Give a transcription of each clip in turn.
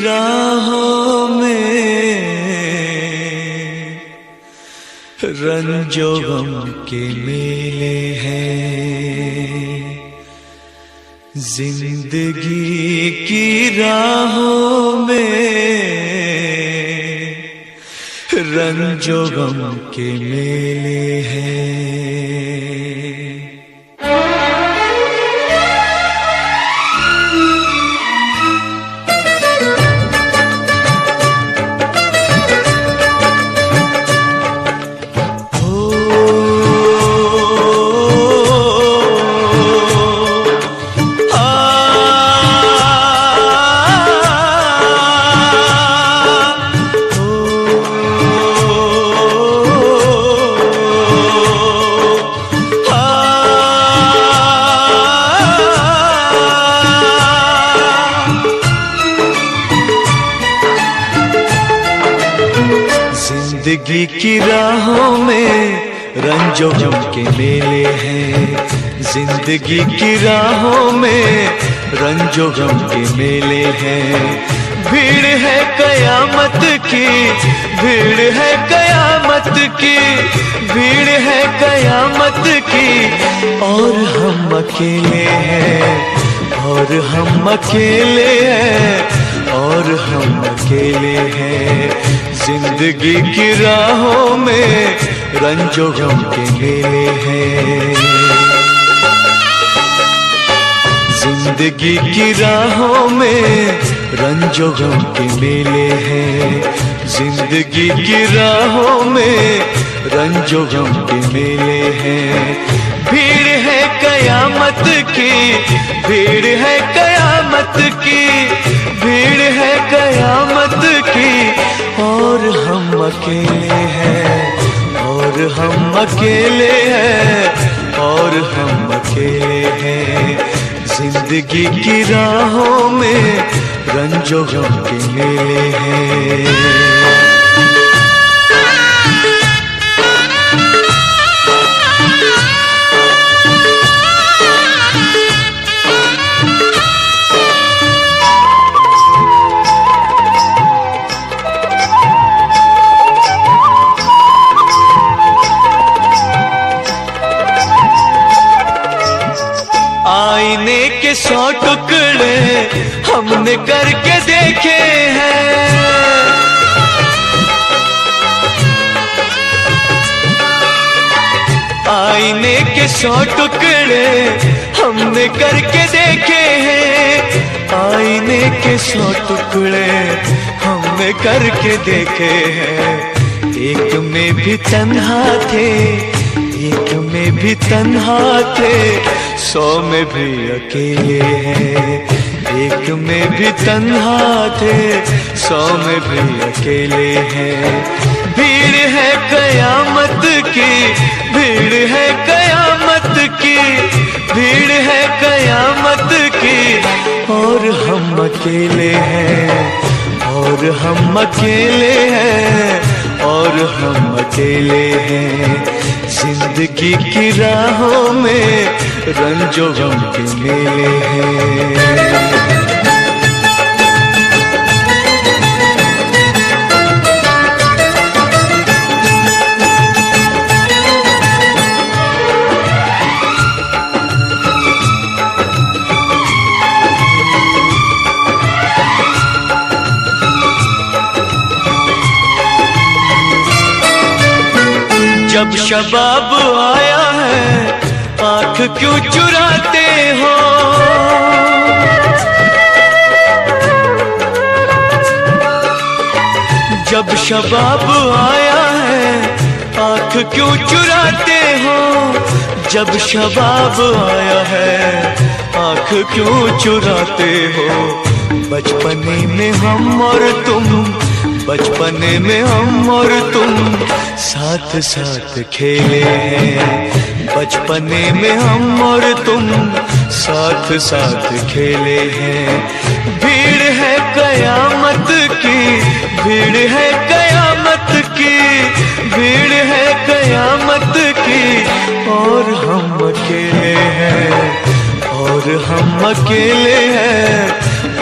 राहों में रंजो गम के मेले हैं, जिंदगी की राहों में रंजो गम के मेले हैं। जिंदगी की राहों में रंजो गम के मेले हैं, जिंदगी की राहों में रंजो गम के मेले हैं। भीड़ है कयामत की, भीड़ है कयामत की, भीड़ है कयामत की, और हम अकेले हैं, और हम अकेले हैं, और हम अकेले हैं। जिंदगी की राहों में रंजो गम के मेले हैं, जिंदगी की राहों में रंजो गम के मेले हैं, जिंदगी की राहों में रंजो गम के मेले हैं। भीड़ है कयामत की, भीड़ है कयामत की, भीड़ है कयामत की, और हम अकेले हैं, और हम अकेले हैं, और हम अकेले हैं। जिंदगी की राहों में रंजो गम के मेले हैं। आईने के 100 टुकड़े हमने करके देखे हैं, आईने के 100 टुकड़े हमने करके देखे हैं, आईने के 100 टुकड़े हमने करके देखे हैं। एक में भी तन्हा थे, एक में भी तन्हा थे, 100 में भी अकेले हैं। एक में भी तन्हा थे, 100 में भी अकेले हैं। भीड़ है कयामत की, भीड़ है कयामत की, भीड़ है कयामत की, और हम अकेले हैं, और हम अकेले हैं, और हम अकेले हैं। जिंदगी की राहों में रंजो गम के मेले हैं। जब शबाब आया है आँख क्यों चुराते हो, जब शबाब आया है आँख क्यों चुराते हो, जब शबाब आया है आँख क्यों चुराते हो। बचपने में हम और तुम, बचपने में हम और तुम साथ साथ खेले हैं, बचपने में हम और तुम साथ साथ खेले हैं। भीड़ है कयामत की, भीड़ है कयामत की, भीड़ है कयामत की, और हम अकेले हैं, और हम अकेले हैं,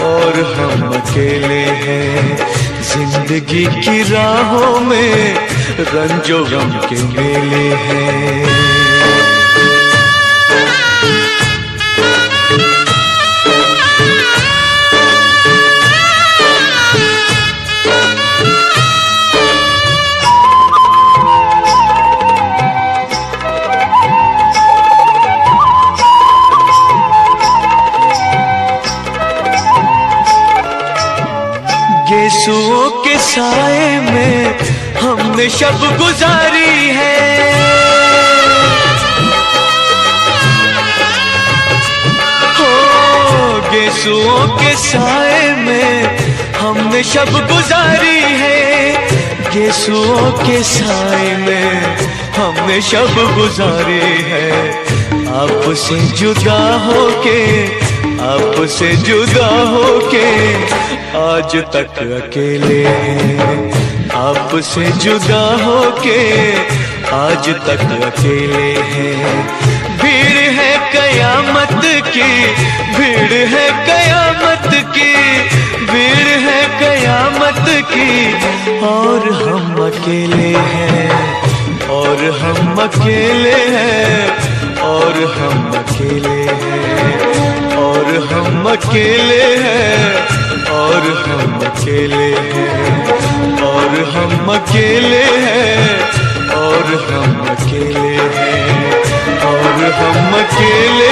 और हम अकेले हैं। जिंदगी की राहों में रंजो गम के मेले हैं। यीशुओं के साए में हमने शब गुजारी है। हो यीशुओं के साए में हमने शब गुजारी है। यीशुओं के साए में हमने शब गुजारी है। आपसे जुदा होके, आपसे जुदा होके आज तक अकेले हैं। आपसे जुदा होके आज तक अकेले हैं। भीड़ है कयामत की, भीड़ है कयामत की, भीड़ है कयामत की, और हम अकेले हैं, और हम अकेले हैं, और हम अकेले हैं, और हम अकेले हैं, और हम अकेले हैं, और हम अकेले हैं, और हम अकेले हैं, और हम अकेले